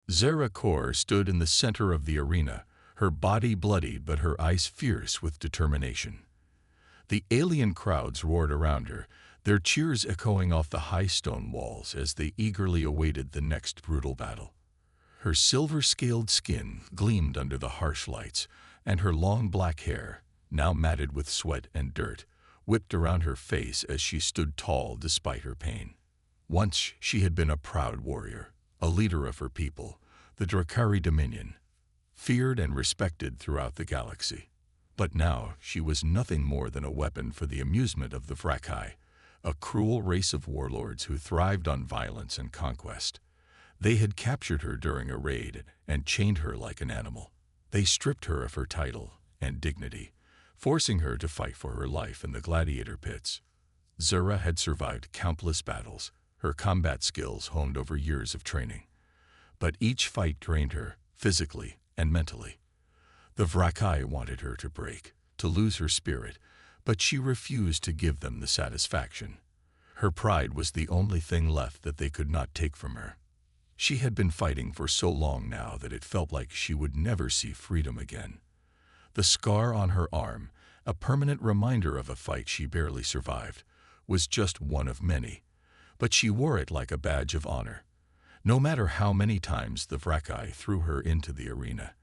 Zara Kor stood in the center of the arena, her body bloodied but her eyes fierce with determination. The alien crowds roared around her, their cheers echoing off the high stone walls as they eagerly awaited the next brutal battle. Her silver-scaled skin gleamed under the harsh lights, and her long black hair, now matted with sweat and dirt, whipped around her face as she stood tall despite her pain. Once she had been a proud warrior, a leader of her people, the Drakari Dominion, feared and respected throughout the galaxy. But now she was nothing more than a weapon for the amusement of the Vrakai, a cruel race of warlords who thrived on violence and conquest. They had captured her during a raid and chained her like an animal. They stripped her of her title and dignity, forcing her to fight for her life in the gladiator pits. Zara had survived countless battles, her combat skills honed over years of training. But each fight drained her, physically and mentally. The Vrakai wanted her to break, to lose her spirit, but she refused to give them the satisfaction. Her pride was the only thing left that they could not take from her. She had been fighting for so long now that it felt like she would never see freedom again. The scar on her arm, a permanent reminder of a fight she barely survived, was just one of many, but she wore it like a badge of honor. No matter how many times the Vrakai threw her into the arena,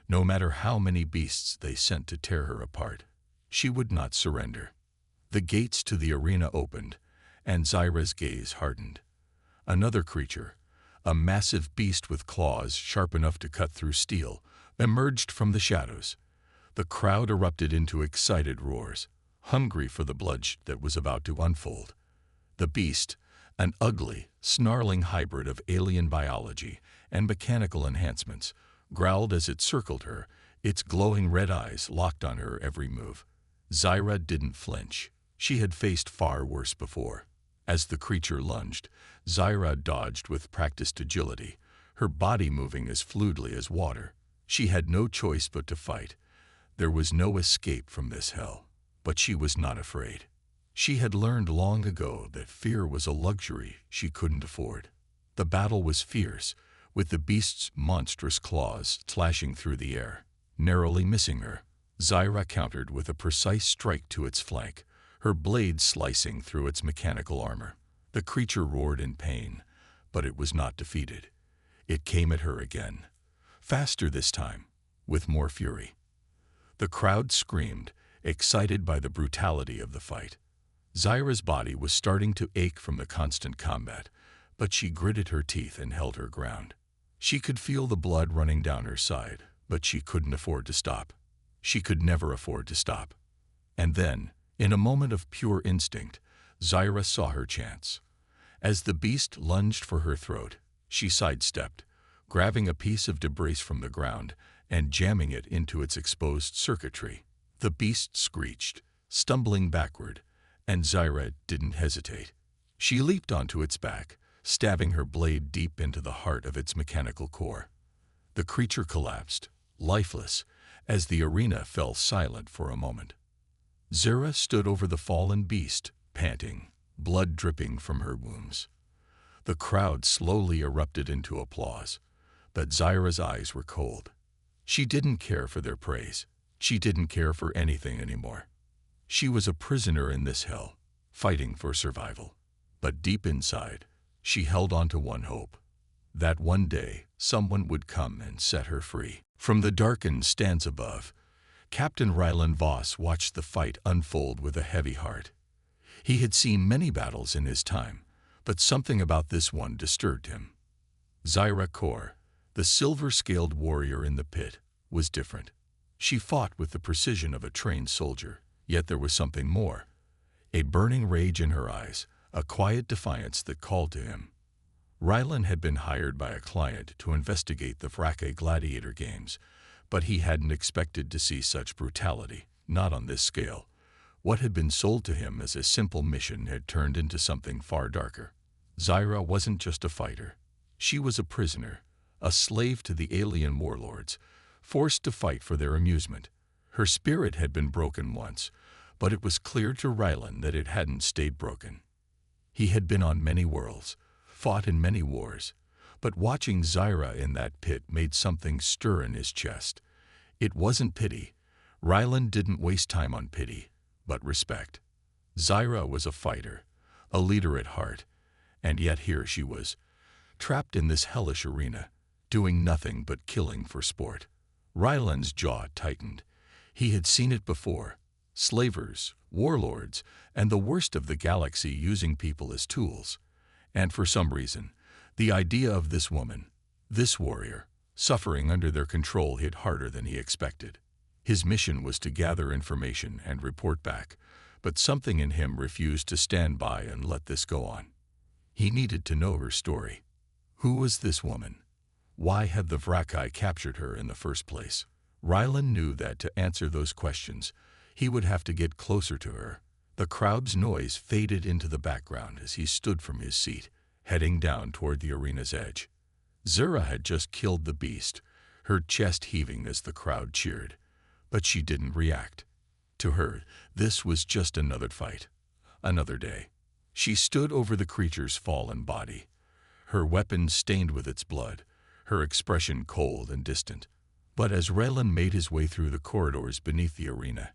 no matter how many beasts they sent to tear her apart, she would not surrender. The gates to the arena opened, and Zara's gaze hardened. Another creature, a massive beast with claws sharp enough to cut through steel, emerged from the shadows. The crowd erupted into excited roars, hungry for the bloodshed that was about to unfold. The beast, an ugly, snarling hybrid of alien biology and mechanical enhancements, growled as it circled her, its glowing red eyes locked on her every move. Zara didn't flinch. She had faced far worse before. As the creature lunged, Zara dodged with practiced agility, her body moving as fluidly as water. She had no choice but to fight. There was no escape from this hell. But she was not afraid. She had learned long ago that fear was a luxury she couldn't afford. The battle was fierce, with the beast's monstrous claws slashing through the air. Narrowly missing her, Zara countered with a precise strike to its flank, her blade slicing through its mechanical armor. The creature roared in pain, but it was not defeated. It came at her again, faster this time, with more fury. The crowd screamed, excited by the brutality of the fight. Zara's body was starting to ache from the constant combat, but she gritted her teeth and held her ground. She could feel the blood running down her side, but she couldn't afford to stop. She could never afford to stop. And then, in a moment of pure instinct, Zara saw her chance. As the beast lunged for her throat, she sidestepped, grabbing a piece of debris from the ground and jamming it into its exposed circuitry. The beast screeched, stumbling backward, and Zara didn't hesitate. She leaped onto its back, stabbing her blade deep into the heart of its mechanical core. The creature collapsed, lifeless, as the arena fell silent for a moment. Zara stood over the fallen beast, panting, blood dripping from her wounds. The crowd slowly erupted into applause, but Zara's eyes were cold. She didn't care for their praise. She didn't care for anything anymore. She was a prisoner in this hell, fighting for survival. But deep inside, she held on to one hope, that one day someone would come and set her free. From the darkened stands above, Captain Rylan Voss watched the fight unfold with a heavy heart. He had seen many battles in his time, but something about this one disturbed him. Zara Kor, the silver-scaled warrior in the pit, was different. She fought with the precision of a trained soldier, yet there was something more. A burning rage in her eyes, a quiet defiance that called to him. Rylan had been hired by a client to investigate the Vrakai gladiator games, but he hadn't expected to see such brutality, not on this scale. What had been sold to him as a simple mission had turned into something far darker. Zara wasn't just a fighter. She was a prisoner, a slave to the alien warlords, forced to fight for their amusement. Her spirit had been broken once, but it was clear to Rylan that it hadn't stayed broken. He had been on many worlds, fought in many wars, But watching Zyra in that pit made something stir in his chest. It wasn't pity. Ryland didn't waste time on pity, but respect. Zyra was a fighter, a leader at heart, and yet here she was, trapped in this hellish arena, doing nothing but killing for sport. Ryland's jaw tightened. He had seen it before. Slavers, warlords, and the worst of the galaxy using people as tools. And for some reason, the idea of this woman, this warrior, suffering under their control hit harder than he expected. His mission was to gather information and report back, but something in him refused to stand by and let this go on. He needed to know her story. Who was this woman? Why had the Vrakai captured her in the first place? Ryland knew that to answer those questions, he would have to get closer to her. The crowd's noise faded into the background as he stood from his seat, heading down toward the arena's edge. Zura had just killed the beast, her chest heaving as the crowd cheered. But she didn't react. To her, this was just another fight, another day. She stood over the creature's fallen body, her weapon stained with its blood, her expression cold and distant. But as Raylan made his way through the corridors beneath the arena,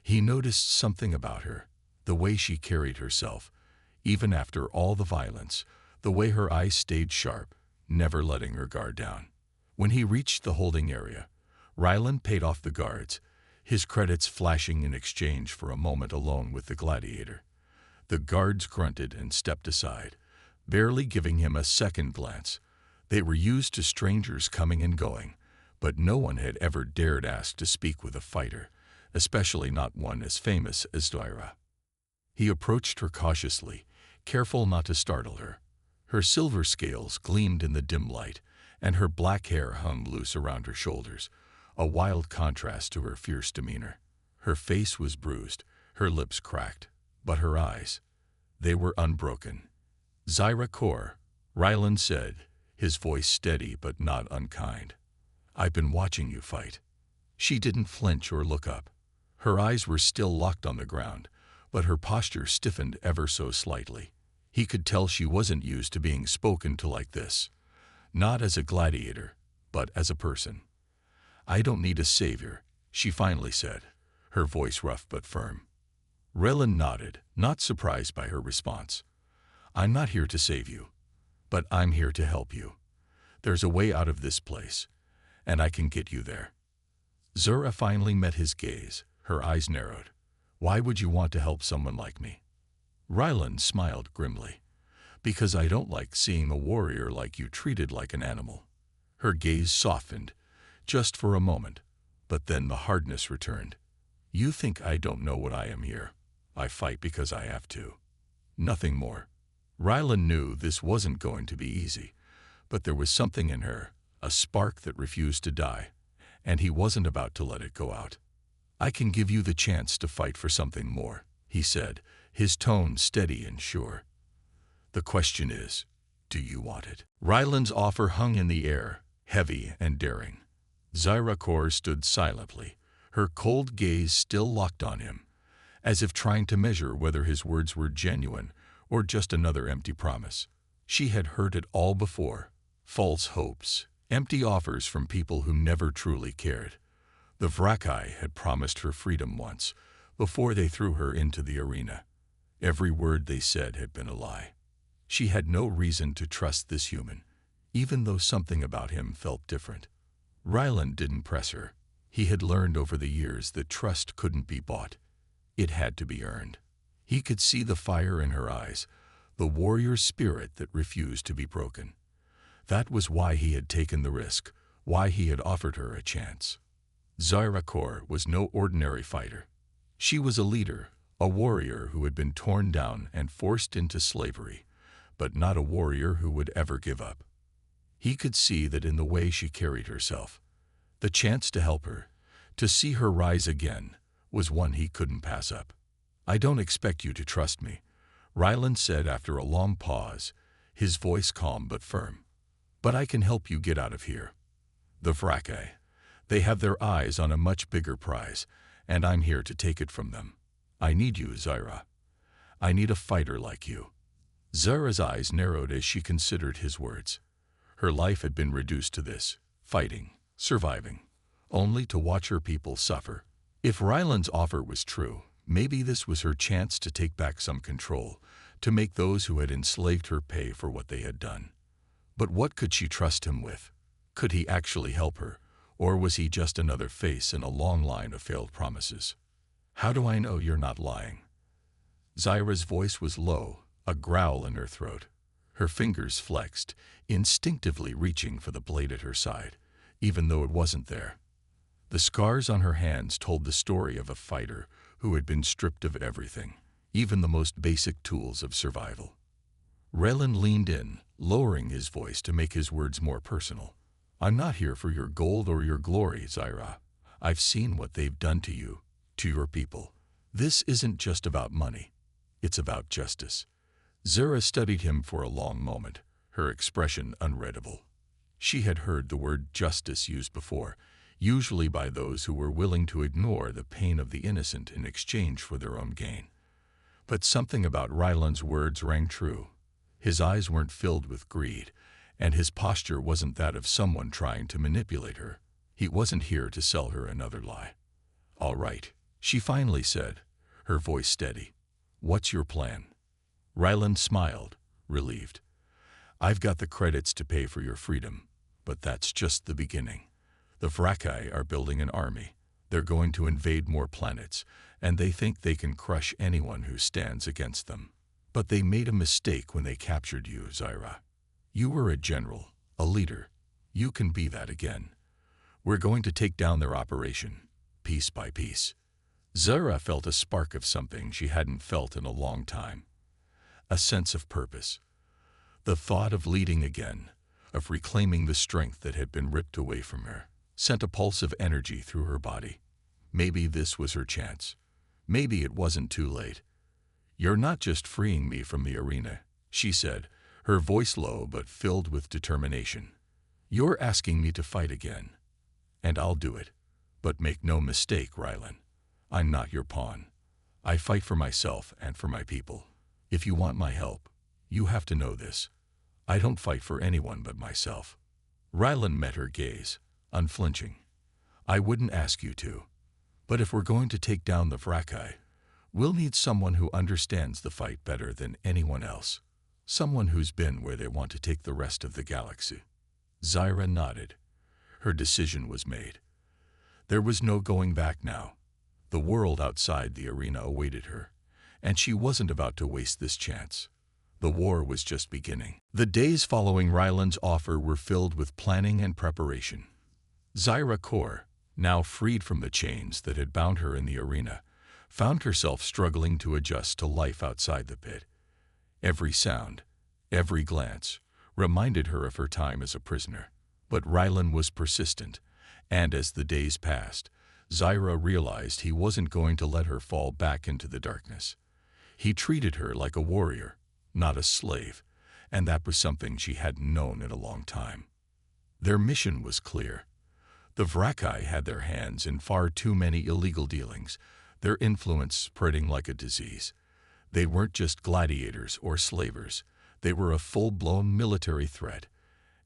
he noticed something about her, the way she carried herself, even after all the violence, the way her eyes stayed sharp, never letting her guard down. When he reached the holding area, Ryland paid off the guards, his credits flashing in exchange for a moment alone with the gladiator. The guards grunted and stepped aside, barely giving him a second glance. They were used to strangers coming and going, but no one had ever dared ask to speak with a fighter, especially not one as famous as Zyra. He approached her cautiously, careful not to startle her. Her silver scales gleamed in the dim light, and her black hair hung loose around her shoulders, a wild contrast to her fierce demeanor. Her face was bruised, her lips cracked, but her eyes, they were unbroken. "Zyra Kor," Ryland said, his voice steady but not unkind. "I've been watching you fight." She didn't flinch or look up. Her eyes were still locked on the ground, but her posture stiffened ever so slightly. He could tell she wasn't used to being spoken to like this, not as a gladiator, but as a person. "I don't need a savior," she finally said, her voice rough but firm. Raylan nodded, not surprised by her response. "I'm not here to save you, but I'm here to help you. There's a way out of this place, and I can get you there." Zura finally met his gaze, her eyes narrowed. "Why would you want to help someone like me?" Ryland smiled grimly. "Because I don't like seeing a warrior like you treated like an animal." Her gaze softened, just for a moment, but then the hardness returned. "You think I don't know what I am here? I fight because I have to. Nothing more." Ryland knew this wasn't going to be easy, but there was something in her, a spark that refused to die, and he wasn't about to let it go out. "I can give you the chance to fight for something more," he said, his tone steady and sure. "The question is, do you want it?" Ryland's offer hung in the air, heavy and daring. Zyra Kor stood silently, her cold gaze still locked on him, as if trying to measure whether his words were genuine or just another empty promise. She had heard it all before: false hopes, empty offers from people who never truly cared. The Vrakai had promised her freedom once, before they threw her into the arena. Every word they said had been a lie. She had no reason to trust this human, even though something about him felt different. Ryland didn't press her. He had learned over the years that trust couldn't be bought. It had to be earned. He could see the fire in her eyes, the warrior spirit that refused to be broken. That was why he had taken the risk, why he had offered her a chance. Zyra Kor was no ordinary fighter. She was a leader, a warrior who had been torn down and forced into slavery, but not a warrior who would ever give up. He could see that in the way she carried herself. The chance to help her, to see her rise again, was one he couldn't pass up. "I don't expect you to trust me," Ryland said after a long pause, his voice calm but firm. "But I can help you get out of here. The Vrakai, they have their eyes on a much bigger prize, and I'm here to take it from them. I need you, Zyra. I need a fighter like you." Zyra's eyes narrowed as she considered his words. Her life had been reduced to this, fighting, surviving, only to watch her people suffer. If Ryland's offer was true, maybe this was her chance to take back some control, to make those who had enslaved her pay for what they had done. But what could she trust him with? Could he actually help her, or was he just another face in a long line of failed promises? How do I know you're not lying? Zyra's voice was low, a growl in her throat. Her fingers flexed, instinctively reaching for the blade at her side, even though it wasn't there. The scars on her hands told the story of a fighter who had been stripped of everything, even the most basic tools of survival. Raylan leaned in, lowering his voice to make his words more personal. I'm not here for your gold or your glory, Zyra. I've seen what they've done to you, to your people. This isn't just about money. It's about justice. Zyra studied him for a long moment, her expression unreadable. She had heard the word justice used before, usually by those who were willing to ignore the pain of the innocent in exchange for their own gain. But something about Ryland's words rang true. His eyes weren't filled with greed, and his posture wasn't that of someone trying to manipulate her. He wasn't here to sell her another lie. All right, she finally said, her voice steady. What's your plan? Ryland smiled, relieved. I've got the credits to pay for your freedom, but that's just the beginning. The Vrakai are building an army. They're going to invade more planets, and they think they can crush anyone who stands against them. But they made a mistake when they captured you, Zyra. You were a general, a leader. You can be that again. We're going to take down their operation, piece by piece. Zyra felt a spark of something she hadn't felt in a long time. A sense of purpose. The thought of leading again, of reclaiming the strength that had been ripped away from her, sent a pulse of energy through her body. Maybe this was her chance. Maybe it wasn't too late. You're not just freeing me from the arena, she said, her voice low but filled with determination. You're asking me to fight again. And I'll do it. But make no mistake, Rylan. I'm not your pawn. I fight for myself and for my people. If you want my help, you have to know this. I don't fight for anyone but myself. Rylan met her gaze, unflinching. I wouldn't ask you to. But if we're going to take down the Vrakai, we'll need someone who understands the fight better than anyone else. Someone who's been where they want to take the rest of the galaxy. Zyra nodded. Her decision was made. There was no going back now. The world outside the arena awaited her, and she wasn't about to waste this chance. The war was just beginning. The days following Ryland's offer were filled with planning and preparation. Zyra Kor, now freed from the chains that had bound her in the arena, found herself struggling to adjust to life outside the pit. Every sound, every glance, reminded her of her time as a prisoner. But Ryland was persistent, and as the days passed, Zyra realized he wasn't going to let her fall back into the darkness. He treated her like a warrior, not a slave, and that was something she hadn't known in a long time. Their mission was clear. The Vrakai had their hands in far too many illegal dealings, their influence spreading like a disease. They weren't just gladiators or slavers. They were a full-blown military threat,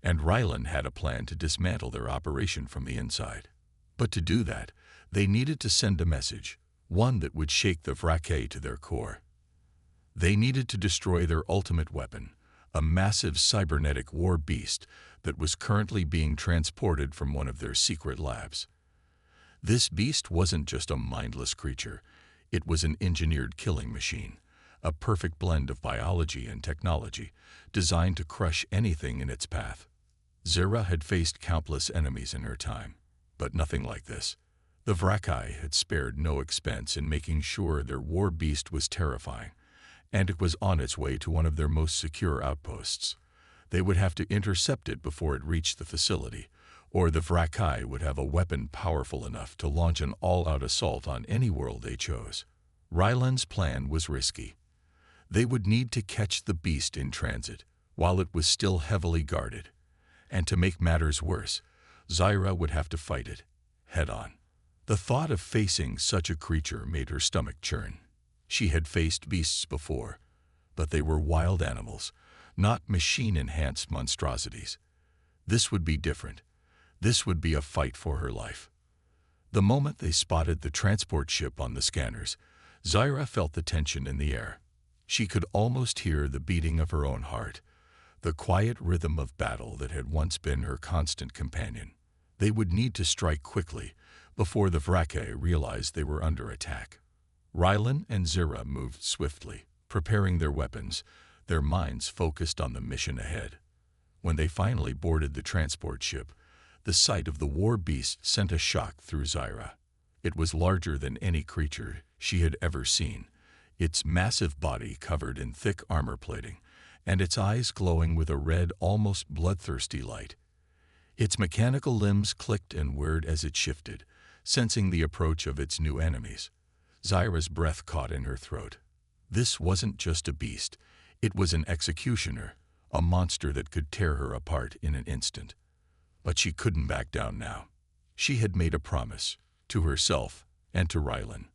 and Ryland had a plan to dismantle their operation from the inside. But to do that, they needed to send a message, one that would shake the Vrakai to their core. They needed to destroy their ultimate weapon, a massive cybernetic war beast that was currently being transported from one of their secret labs. This beast wasn't just a mindless creature. It was an engineered killing machine, a perfect blend of biology and technology, designed to crush anything in its path. Zyra had faced countless enemies in her time, but nothing like this. The Vrakai had spared no expense in making sure their war beast was terrifying, and it was on its way to one of their most secure outposts. They would have to intercept it before it reached the facility, or the Vrakai would have a weapon powerful enough to launch an all-out assault on any world they chose. Ryland's plan was risky. They would need to catch the beast in transit, while it was still heavily guarded. And to make matters worse, Zyra would have to fight it, head-on. The thought of facing such a creature made her stomach churn. She had faced beasts before, but they were wild animals, not machine-enhanced monstrosities. This would be different. This would be a fight for her life. The moment they spotted the transport ship on the scanners, Zaira felt the tension in the air. She could almost hear the beating of her own heart, the quiet rhythm of battle that had once been her constant companion. They would need to strike quickly before the Vrake realized they were under attack. Rylan and Zira moved swiftly, preparing their weapons, their minds focused on the mission ahead. When they finally boarded the transport ship, the sight of the war beast sent a shock through Zaira. It was larger than any creature she had ever seen, its massive body covered in thick armor plating, and its eyes glowing with a red, almost bloodthirsty light. Its mechanical limbs clicked and whirred as it shifted, sensing the approach of its new enemies. Zaira's breath caught in her throat. This wasn't just a beast, it was an executioner, a monster that could tear her apart in an instant. But she couldn't back down now. She had made a promise, to herself and to Rylan,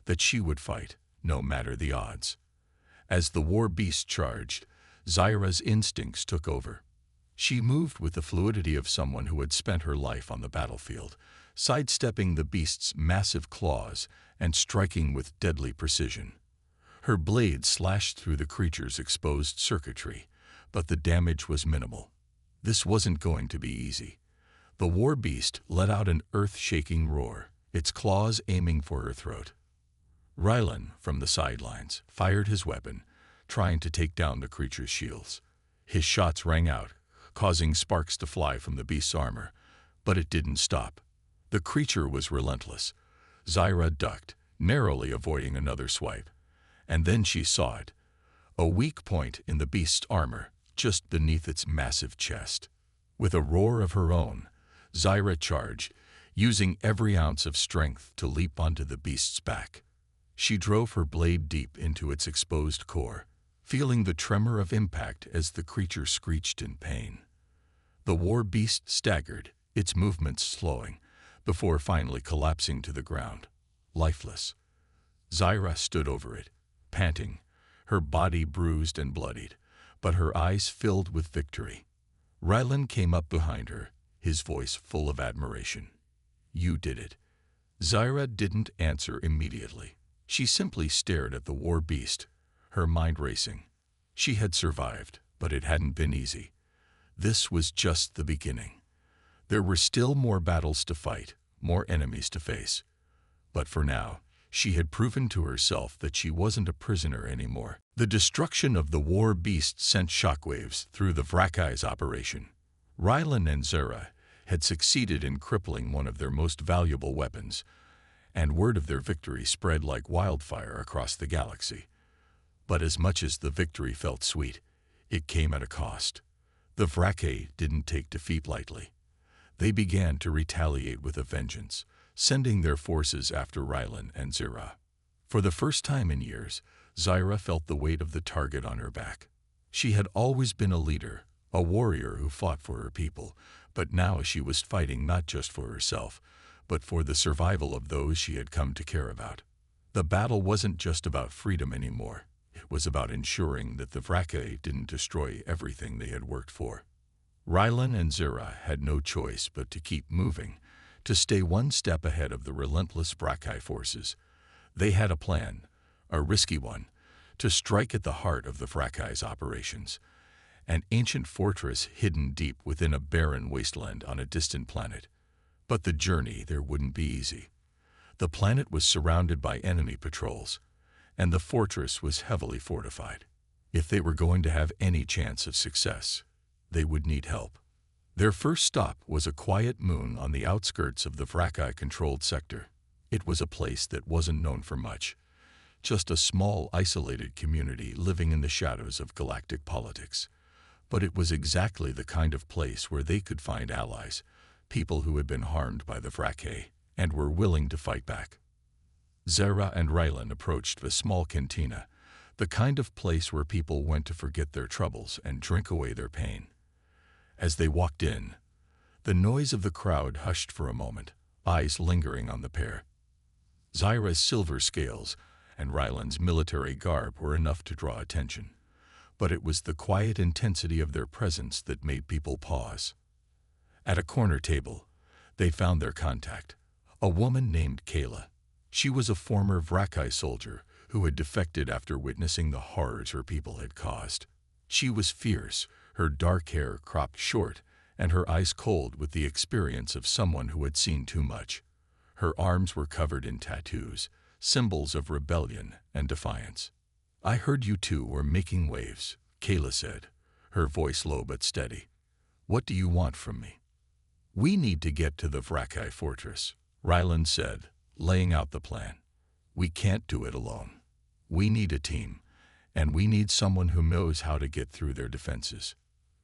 that she would fight, no matter the odds. As the war beast charged, Zaira's instincts took over. She moved with the fluidity of someone who had spent her life on the battlefield, sidestepping the beast's massive claws and striking with deadly precision. Her blade slashed through the creature's exposed circuitry, but the damage was minimal. This wasn't going to be easy. The war beast let out an earth-shaking roar, its claws aiming for her throat. Rylan, from the sidelines, fired his weapon, trying to take down the creature's shields. His shots rang out, causing sparks to fly from the beast's armor, but it didn't stop. The creature was relentless. Zaira ducked, narrowly avoiding another swipe. And then she saw it, a weak point in the beast's armor, just beneath its massive chest. With a roar of her own, Zaira charged, using every ounce of strength to leap onto the beast's back. She drove her blade deep into its exposed core, feeling the tremor of impact as the creature screeched in pain. The war beast staggered, its movements slowing, before finally collapsing to the ground, lifeless. Zaira stood over it, panting, her body bruised and bloodied, but her eyes filled with victory. Rylan came up behind her, his voice full of admiration. "You did it." Zaira didn't answer immediately. She simply stared at the war beast, her mind racing. She had survived, but it hadn't been easy. This was just the beginning. There were still more battles to fight, more enemies to face. But for now, she had proven to herself that she wasn't a prisoner anymore. The destruction of the war beast sent shockwaves through the Vrakai's operation. Rylan and Zira had succeeded in crippling one of their most valuable weapons, and word of their victory spread like wildfire across the galaxy. But as much as the victory felt sweet, it came at a cost. The Vrake didn't take defeat lightly. They began to retaliate with a vengeance, sending their forces after Rylan and Zira. For the first time in years, Zaira felt the weight of the target on her back. She had always been a leader, a warrior who fought for her people, but now she was fighting not just for herself, but for the survival of those she had come to care about. The battle wasn't just about freedom anymore. It was about ensuring that the Vrake didn't destroy everything they had worked for. Rylan and Zira had no choice but to keep moving, to stay one step ahead of the relentless Vrake forces. They had a plan, a risky one, to strike at the heart of the Vrakai's operations, an ancient fortress hidden deep within a barren wasteland on a distant planet. But the journey there wouldn't be easy. The planet was surrounded by enemy patrols, and the fortress was heavily fortified. If they were going to have any chance of success, they would need help. Their first stop was a quiet moon on the outskirts of the Vrakai-controlled sector. It was a place that wasn't known for much, just a small, isolated community living in the shadows of galactic politics. But it was exactly the kind of place where they could find allies, people who had been harmed by the Vrake and were willing to fight back. Zira and Rylan approached the small cantina, the kind of place where people went to forget their troubles and drink away their pain. As they walked in, the noise of the crowd hushed for a moment, eyes lingering on the pair. Zira's silver scales and Rylan's military garb were enough to draw attention, but it was the quiet intensity of their presence that made people pause. At a corner table, they found their contact, a woman named Kayla. She was a former Vrakai soldier who had defected after witnessing the horrors her people had caused. She was fierce, her dark hair cropped short, and her eyes cold with the experience of someone who had seen too much. Her arms were covered in tattoos, symbols of rebellion and defiance. "I heard you two were making waves," Kayla said, her voice low but steady. "What do you want from me?" "We need to get to the Vrakai fortress," Ryland said, laying out the plan. "We can't do it alone. We need a team, and we need someone who knows how to get through their defenses."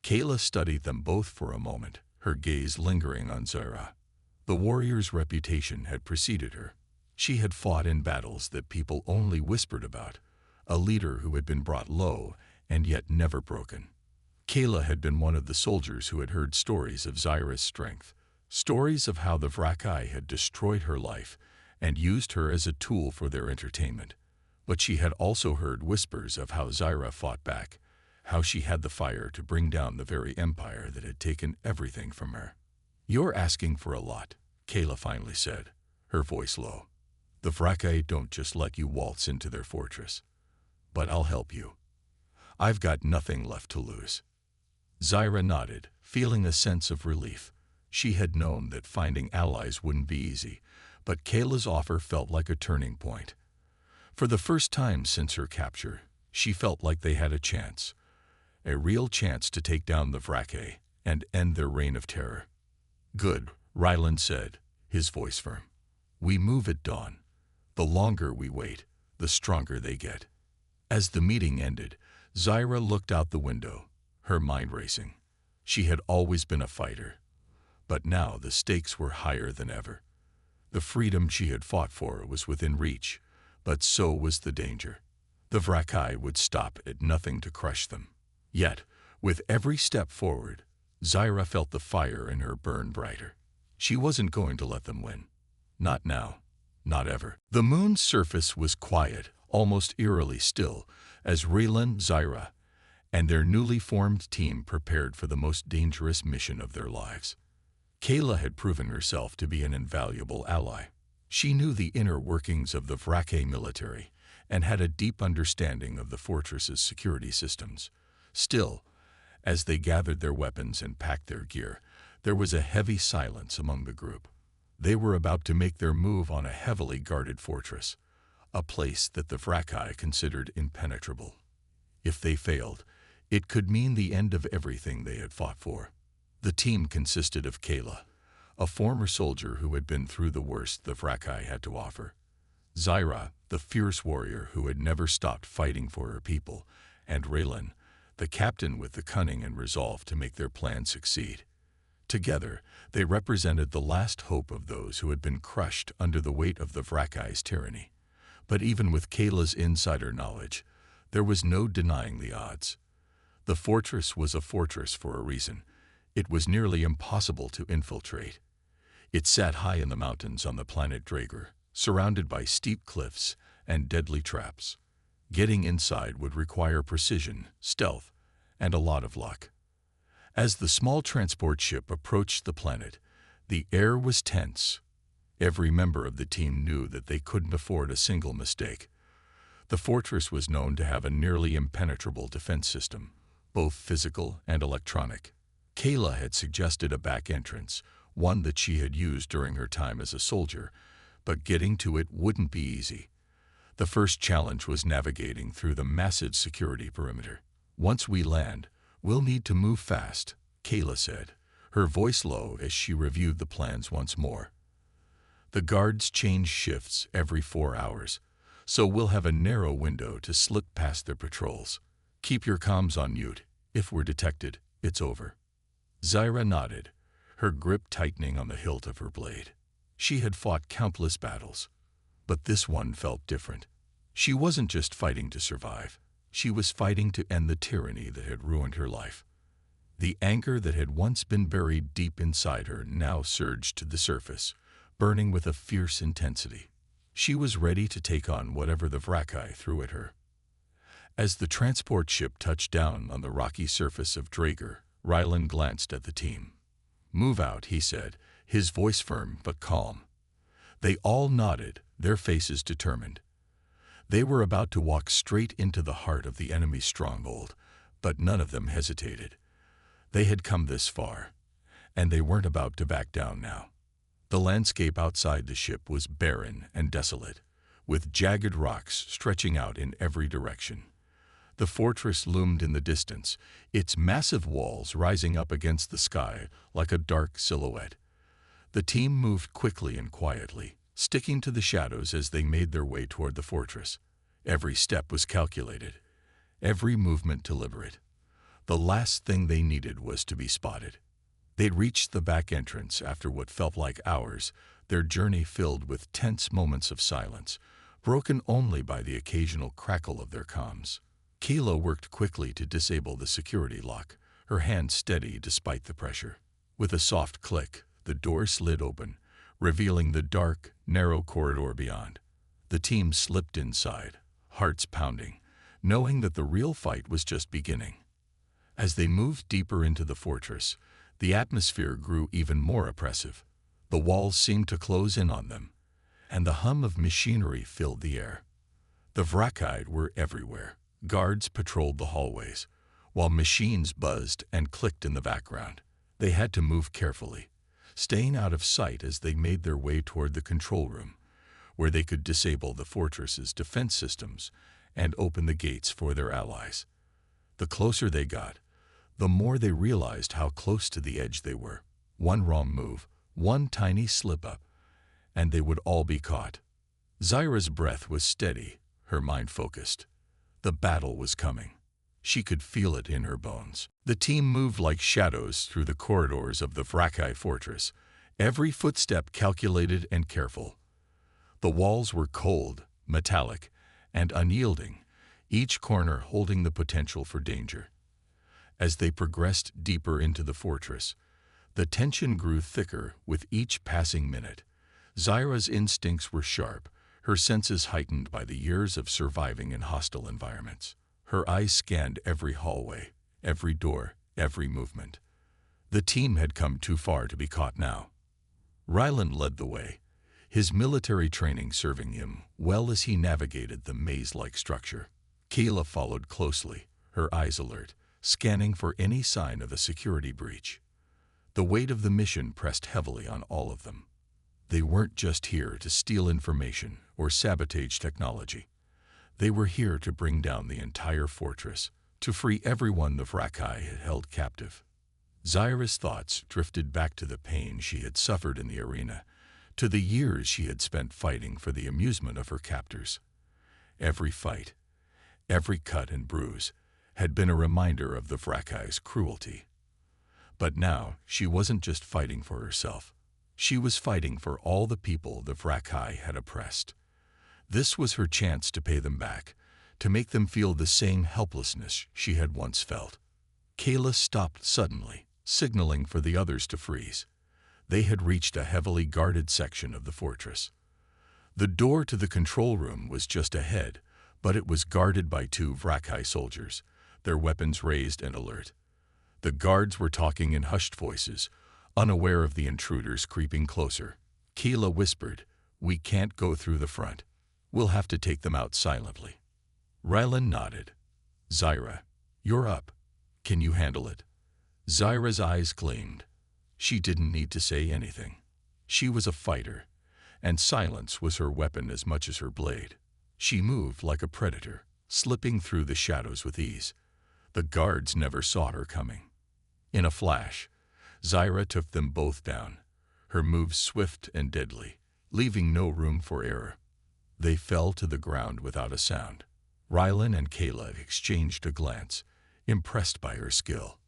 Kayla studied them both for a moment, her gaze lingering on Zaira. The warrior's reputation had preceded her. She had fought in battles that people only whispered about, a leader who had been brought low and yet never broken. Kayla had been one of the soldiers who had heard stories of Zaira's strength, stories of how the Vrakai had destroyed her life and used her as a tool for their entertainment. But she had also heard whispers of how Zaira fought back, how she had the fire to bring down the very empire that had taken everything from her. "You're asking for a lot," Kayla finally said, her voice low. "The Vrakai don't just let you waltz into their fortress. But I'll help you. I've got nothing left to lose." Zaira nodded, feeling a sense of relief. She had known that finding allies wouldn't be easy, but Kayla's offer felt like a turning point. For the first time since her capture, she felt like they had a chance. A real chance to take down the Vrakai and end their reign of terror. "Good," Ryland said, his voice firm. "We move at dawn. The longer we wait, the stronger they get." As the meeting ended, Zaira looked out the window, her mind racing. She had always been a fighter, but now the stakes were higher than ever. The freedom she had fought for was within reach, but so was the danger. The Vrakai would stop at nothing to crush them. Yet, with every step forward, Zaira felt the fire in her burn brighter. She wasn't going to let them win. Not now. Not ever. The moon's surface was quiet, almost eerily still, as Ryland, Zaira, and their newly formed team prepared for the most dangerous mission of their lives. Kayla had proven herself to be an invaluable ally. She knew the inner workings of the Vrakai military and had a deep understanding of the fortress's security systems. Still, as they gathered their weapons and packed their gear, there was a heavy silence among the group. They were about to make their move on a heavily guarded fortress, a place that the Vrakai considered impenetrable. If they failed, it could mean the end of everything they had fought for. The team consisted of Kayla, a former soldier who had been through the worst the Vrakai had to offer; Zaira, the fierce warrior who had never stopped fighting for her people; and Raylan, the captain with the cunning and resolve to make their plan succeed. Together, they represented the last hope of those who had been crushed under the weight of the Vrakai's tyranny. But even with Kayla's insider knowledge, there was no denying the odds. The fortress was a fortress for a reason. It was nearly impossible to infiltrate. It sat high in the mountains on the planet Draeger, surrounded by steep cliffs and deadly traps. Getting inside would require precision, stealth, and a lot of luck. As the small transport ship approached the planet, the air was tense. Every member of the team knew that they couldn't afford a single mistake. The fortress was known to have a nearly impenetrable defense system, both physical and electronic. Kayla had suggested a back entrance, one that she had used during her time as a soldier, but getting to it wouldn't be easy. The first challenge was navigating through the massive security perimeter. "Once we land, we'll need to move fast," Kayla said, her voice low as she reviewed the plans once more. "The guards change shifts every 4 hours, so we'll have a narrow window to slip past their patrols. Keep your comms on mute. If we're detected, it's over." Zaira nodded, her grip tightening on the hilt of her blade. She had fought countless battles, but this one felt different. She wasn't just fighting to survive. She was fighting to end the tyranny that had ruined her life. The anger that had once been buried deep inside her now surged to the surface, burning with a fierce intensity. She was ready to take on whatever the Vrakai threw at her. As the transport ship touched down on the rocky surface of Draeger, Ryland glanced at the team. "Move out," he said, his voice firm but calm. They all nodded, their faces determined. They were about to walk straight into the heart of the enemy's stronghold, but none of them hesitated. They had come this far, and they weren't about to back down now. The landscape outside the ship was barren and desolate, with jagged rocks stretching out in every direction. The fortress loomed in the distance, its massive walls rising up against the sky like a dark silhouette. The team moved quickly and quietly, sticking to the shadows as they made their way toward the fortress. Every step was calculated, every movement deliberate. The last thing they needed was to be spotted. They'd reached the back entrance after what felt like hours, their journey filled with tense moments of silence, broken only by the occasional crackle of their comms. Kayla worked quickly to disable the security lock, her hand steady despite the pressure. With a soft click, the door slid open, revealing the dark, narrow corridor beyond. The team slipped inside, hearts pounding, knowing that the real fight was just beginning. As they moved deeper into the fortress, the atmosphere grew even more oppressive. The walls seemed to close in on them, and the hum of machinery filled the air. The Vrakaid were everywhere. Guards patrolled the hallways, while machines buzzed and clicked in the background. They had to move carefully, staying out of sight as they made their way toward the control room, where they could disable the fortress's defense systems and open the gates for their allies. The closer they got, the more they realized how close to the edge they were. One wrong move, one tiny slip-up, and they would all be caught. Zyra's breath was steady, her mind focused. The battle was coming. She could feel it in her bones. The team moved like shadows through the corridors of the Vrakai fortress, every footstep calculated and careful. The walls were cold, metallic, and unyielding, each corner holding the potential for danger. As they progressed deeper into the fortress, the tension grew thicker with each passing minute. Zyra's instincts were sharp, her senses heightened by the years of surviving in hostile environments. Her eyes scanned every hallway, every door, every movement. The team had come too far to be caught now. Ryland led the way, his military training serving him well as he navigated the maze-like structure. Kayla followed closely, her eyes alert, scanning for any sign of a security breach. The weight of the mission pressed heavily on all of them. They weren't just here to steal information or sabotage technology. They were here to bring down the entire fortress, to free everyone the Vrakai had held captive. Zyra's thoughts drifted back to the pain she had suffered in the arena, to the years she had spent fighting for the amusement of her captors. Every fight, every cut and bruise, had been a reminder of the Vrakai's cruelty. But now she wasn't just fighting for herself. She was fighting for all the people the Vrakai had oppressed. This was her chance to pay them back, to make them feel the same helplessness she had once felt. Kayla stopped suddenly, signaling for the others to freeze. They had reached a heavily guarded section of the fortress. The door to the control room was just ahead, but it was guarded by 2 Vrakai soldiers, their weapons raised and alert. The guards were talking in hushed voices, unaware of the intruders creeping closer. Kayla whispered, "We can't go through the front. We'll have to take them out silently." Ryland nodded. "Zyra, you're up. Can you handle it?" Zyra's eyes gleamed. She didn't need to say anything. She was a fighter, and silence was her weapon as much as her blade. She moved like a predator, slipping through the shadows with ease. The guards never saw her coming. In a flash, Zyra took them both down, her moves swift and deadly, leaving no room for error. They fell to the ground without a sound. Ryland and Kayla exchanged a glance, impressed by her skill.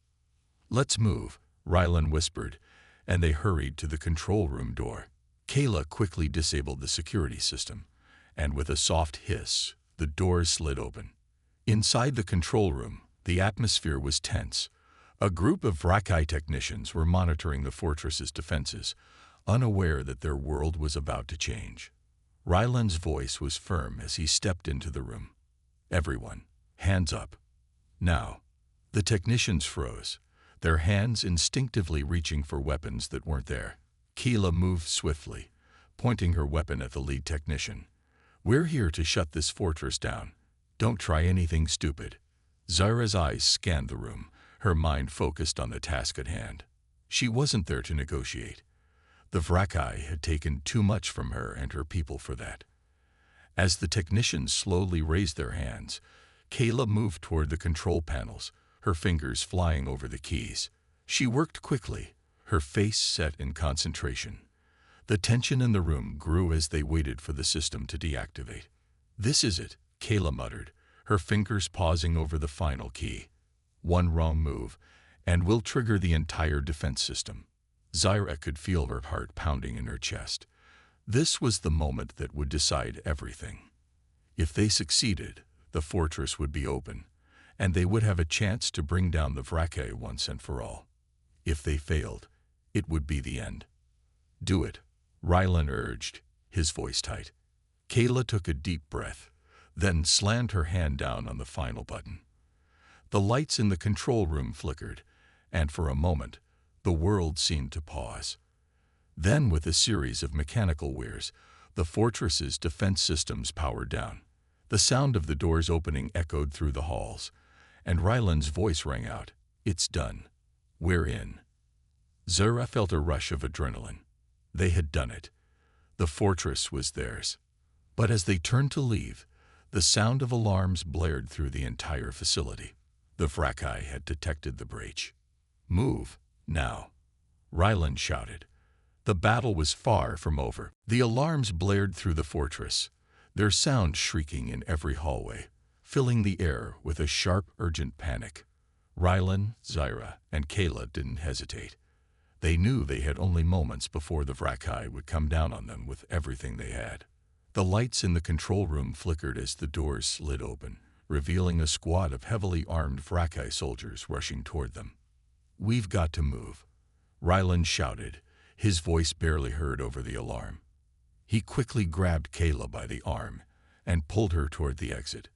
"Let's move," Ryland whispered, and they hurried to the control room door. Kayla quickly disabled the security system, and with a soft hiss, the doors slid open. Inside the control room, the atmosphere was tense. A group of Vrakai technicians were monitoring the fortress's defenses, unaware that their world was about to change. Ryland's voice was firm as he stepped into the room. "Everyone, hands up. Now." The technicians froze, their hands instinctively reaching for weapons that weren't there. Keela moved swiftly, pointing her weapon at the lead technician. "We're here to shut this fortress down. Don't try anything stupid." Zyra's eyes scanned the room, her mind focused on the task at hand. She wasn't there to negotiate. The Vrakai had taken too much from her and her people for that. As the technicians slowly raised their hands, Kayla moved toward the control panels, her fingers flying over the keys. She worked quickly, her face set in concentration. The tension in the room grew as they waited for the system to deactivate. "This is it," Kayla muttered, her fingers pausing over the final key. "One wrong move, and we'll trigger the entire defense system." Zyra could feel her heart pounding in her chest. This was the moment that would decide everything. If they succeeded, the fortress would be open, and they would have a chance to bring down the Vrakai once and for all. If they failed, it would be the end. "Do it," Rylan urged, his voice tight. Kayla took a deep breath, then slammed her hand down on the final button. The lights in the control room flickered, and for a moment, the world seemed to pause. Then, with a series of mechanical whirs, the fortress's defense systems powered down. The sound of the doors opening echoed through the halls, and Rylan's voice rang out, "It's done. We're in." Zyra felt a rush of adrenaline. They had done it. The fortress was theirs. But as they turned to leave, the sound of alarms blared through the entire facility. The Vrakai had detected the breach. "Move, now," Rylan shouted. The battle was far from over. The alarms blared through the fortress, their sound shrieking in every hallway, filling the air with a sharp, urgent panic. Rylan, Zyra, and Kayla didn't hesitate. They knew they had only moments before the Vrakai would come down on them with everything they had. The lights in the control room flickered as the doors slid open, revealing a squad of heavily armed Vrakai soldiers rushing toward them. "We've got to move," Rylan shouted, his voice barely heard over the alarm. He quickly grabbed Kayla by the arm and pulled her toward the exit.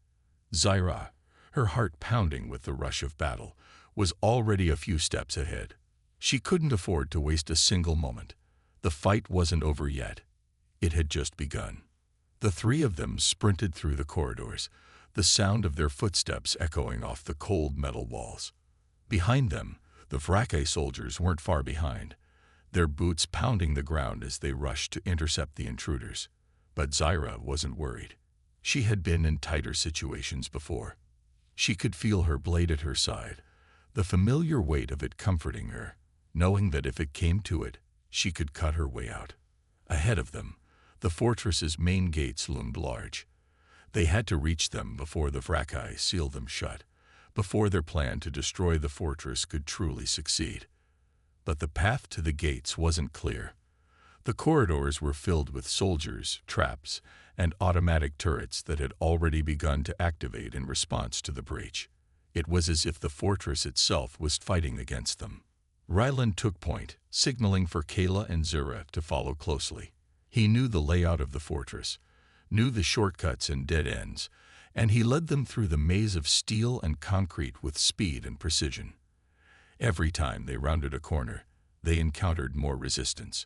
Zyra, her heart pounding with the rush of battle, was already a few steps ahead. She couldn't afford to waste a single moment. The fight wasn't over yet. It had just begun. The three of them sprinted through the corridors, the sound of their footsteps echoing off the cold metal walls. Behind them, the Vrakai soldiers weren't far behind, their boots pounding the ground as they rushed to intercept the intruders. But Zyra wasn't worried. She had been in tighter situations before. She could feel her blade at her side, the familiar weight of it comforting her, knowing that if it came to it, she could cut her way out. Ahead of them, the fortress's main gates loomed large. They had to reach them before the Vrakai sealed them shut, before their plan to destroy the fortress could truly succeed. But the path to the gates wasn't clear. The corridors were filled with soldiers, traps, and automatic turrets that had already begun to activate in response to the breach. It was as if the fortress itself was fighting against them. Rylan took point, signaling for Kayla and Zyra to follow closely. He knew the layout of the fortress, knew the shortcuts and dead ends, and he led them through the maze of steel and concrete with speed and precision. Every time they rounded a corner, they encountered more resistance.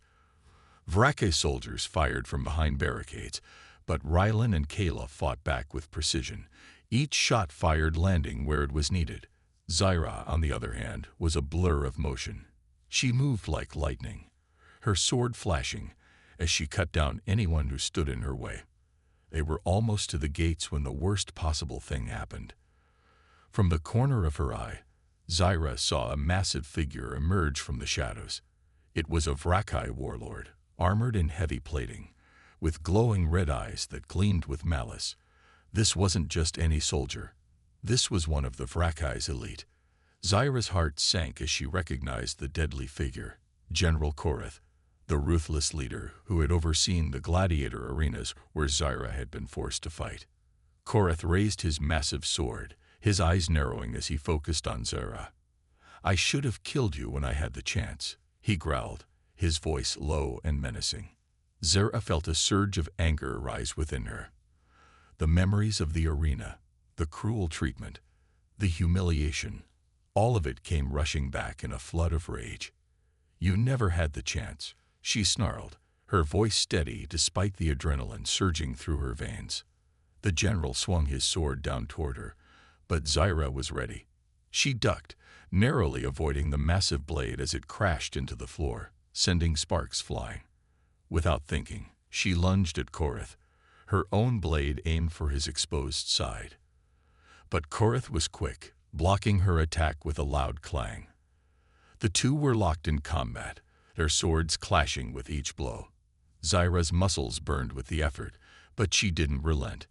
Vrakai soldiers fired from behind barricades, but Rylan and Kayla fought back with precision, each shot fired landing where it was needed. Zyra, on the other hand, was a blur of motion. She moved like lightning, her sword flashing as she cut down anyone who stood in her way. They were almost to the gates when the worst possible thing happened. From the corner of her eye, Zyra saw a massive figure emerge from the shadows. It was a Vrakai warlord, armored in heavy plating, with glowing red eyes that gleamed with malice. This wasn't just any soldier. This was one of the Vrakai's elite. Zyra's heart sank as she recognized the deadly figure, General Korath, the ruthless leader who had overseen the gladiator arenas where Zyra had been forced to fight. Korath raised his massive sword, his eyes narrowing as he focused on Zyra. "I should have killed you when I had the chance," he growled, his voice low and menacing. Zyra felt a surge of anger rise within her. The memories of the arena, the cruel treatment, the humiliation, All of it came rushing back in a flood of rage. "You never had the chance," she snarled, her voice steady despite the adrenaline surging through her veins. The general swung his sword down toward her, but Zyra was ready. She ducked, narrowly avoiding the massive blade as it crashed into the floor, sending sparks flying. Without thinking, she lunged at Korath, her own blade aimed for his exposed side. But Korath was quick, blocking her attack with a loud clang. The two were locked in combat, their swords clashing with each blow. Zyra's muscles burned with the effort, but she didn't relent.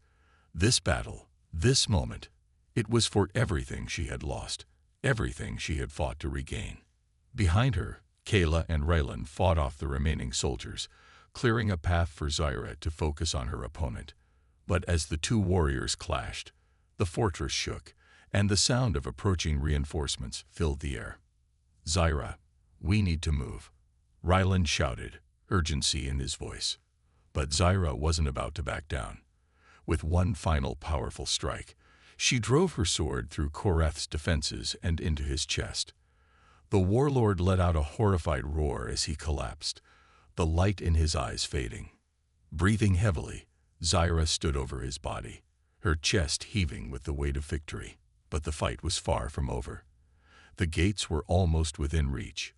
This battle, this moment, it was for everything she had lost, everything she had fought to regain. Behind her, Kayla and Raylan fought off the remaining soldiers, clearing a path for Zyra to focus on her opponent. But as the two warriors clashed, the fortress shook, and the sound of approaching reinforcements filled the air. "Zyra, we need to move," Ryland shouted, urgency in his voice. But Zyra wasn't about to back down. With one final powerful strike, she drove her sword through Korath's defenses and into his chest. The warlord let out a horrified roar as he collapsed, the light in his eyes fading. Breathing heavily, Zyra stood over his body, her chest heaving with the weight of victory. But the fight was far from over. The gates were almost within reach.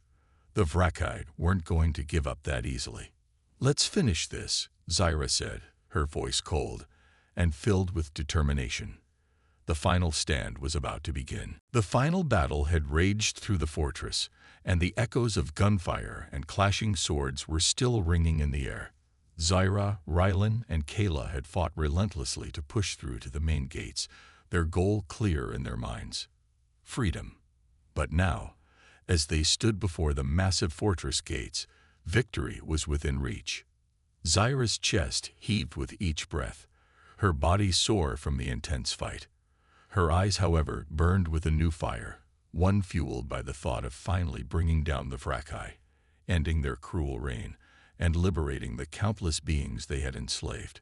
The Vrakai weren't going to give up that easily. "Let's finish this," Zyra said, her voice cold and filled with determination. The final stand was about to begin. The final battle had raged through the fortress, and the echoes of gunfire and clashing swords were still ringing in the air. Zyra, Rylan, and Kayla had fought relentlessly to push through to the main gates, their goal clear in their minds: freedom. But now, as they stood before the massive fortress gates, victory was within reach. Zyra's chest heaved with each breath, her body sore from the intense fight. Her eyes, however, burned with a new fire, one fueled by the thought of finally bringing down the Vrakai, ending their cruel reign, and liberating the countless beings they had enslaved.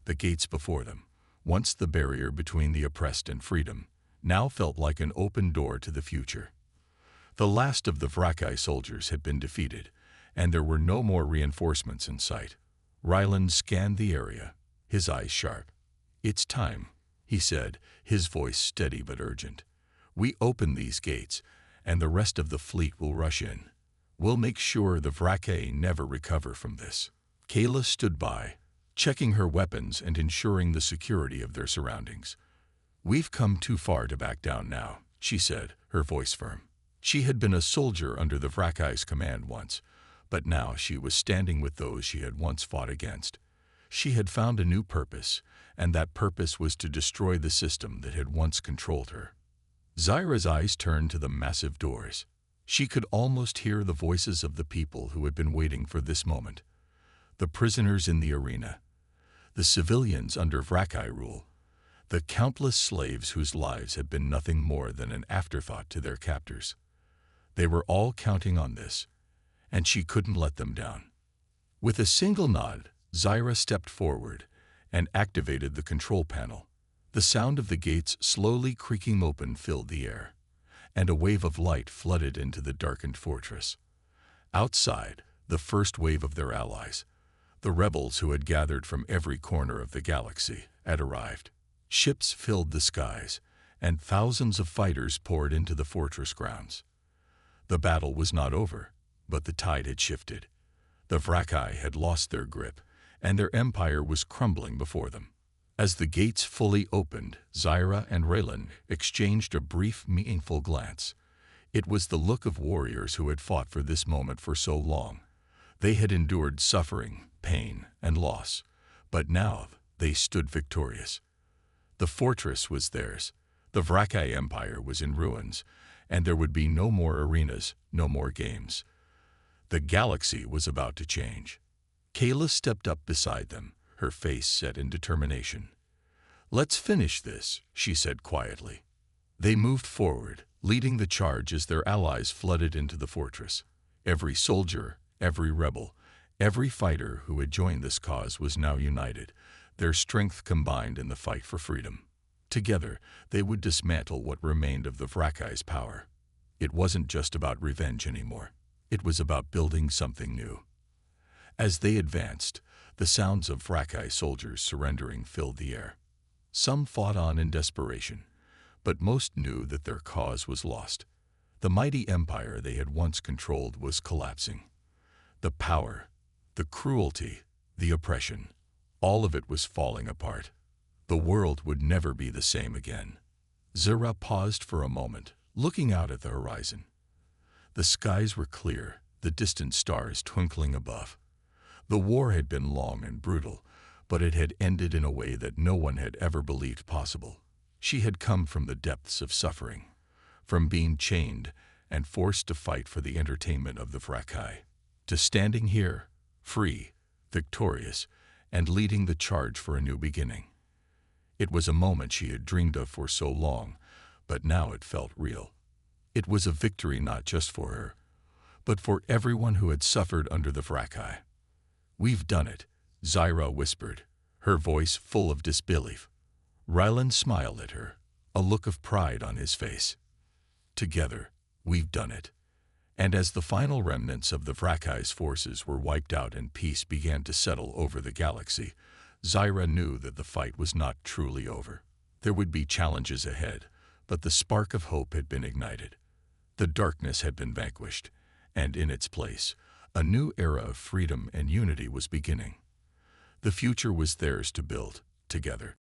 The gates before them, once the barrier between the oppressed and freedom, now felt like an open door to the future. The last of the Vrakai soldiers had been defeated, and there were no more reinforcements in sight. Ryland scanned the area, his eyes sharp. "It's time," he said, his voice steady but urgent. "We open these gates, and the rest of the fleet will rush in. We'll make sure the Vrakai never recover from this." Kayla stood by, checking her weapons and ensuring the security of their surroundings. "We've come too far to back down now," she said, her voice firm. She had been a soldier under the Vrakai's command once, but now she was standing with those she had once fought against. She had found a new purpose, and that purpose was to destroy the system that had once controlled her. Zyra's eyes turned to the massive doors. She could almost hear the voices of the people who had been waiting for this moment. The prisoners in the arena, the civilians under Vrakai rule, the countless slaves whose lives had been nothing more than an afterthought to their captors. They were all counting on this, and she couldn't let them down. With a single nod, Zyra stepped forward and activated the control panel. The sound of the gates slowly creaking open filled the air, and a wave of light flooded into the darkened fortress. Outside, the first wave of their allies, the rebels who had gathered from every corner of the galaxy, had arrived. Ships filled the skies, and thousands of fighters poured into the fortress grounds. The battle was not over, but the tide had shifted. The Vrakai had lost their grip, and their empire was crumbling before them. As the gates fully opened, Zyra and Raylan exchanged a brief, meaningful glance. It was the look of warriors who had fought for this moment for so long. They had endured suffering, pain, and loss, but now they stood victorious. The fortress was theirs. The Vrakai Empire was in ruins, and there would be no more arenas, no more games. The galaxy was about to change. Kayla stepped up beside them, her face set in determination. "Let's finish this," she said quietly. They moved forward, leading the charge as their allies flooded into the fortress. Every soldier, every rebel, every fighter who had joined this cause was now united, their strength combined in the fight for freedom. Together, they would dismantle what remained of the Vrakai's power. It wasn't just about revenge anymore. It was about building something new. As they advanced, the sounds of Fracai soldiers surrendering filled the air. Some fought on in desperation, but most knew that their cause was lost. The mighty empire they had once controlled was collapsing. The power, the cruelty, the oppression, all of it was falling apart. The world would never be the same again. Zira paused for a moment, looking out at the horizon. The skies were clear, the distant stars twinkling above. The war had been long and brutal, but it had ended in a way that no one had ever believed possible. She had come from the depths of suffering, from being chained and forced to fight for the entertainment of the Fracai, to standing here, free, victorious, and leading the charge for a new beginning. It was a moment she had dreamed of for so long, but now it felt real. It was a victory not just for her, but for everyone who had suffered under the Fracai. "We've done it," Zira whispered, her voice full of disbelief. Ryland smiled at her, a look of pride on his face. "Together, we've done it." And as the final remnants of the Fracai's forces were wiped out and peace began to settle over the galaxy, Zira knew that the fight was not truly over. There would be challenges ahead, but the spark of hope had been ignited. The darkness had been vanquished, and in its place, a new era of freedom and unity was beginning. The future was theirs to build, together.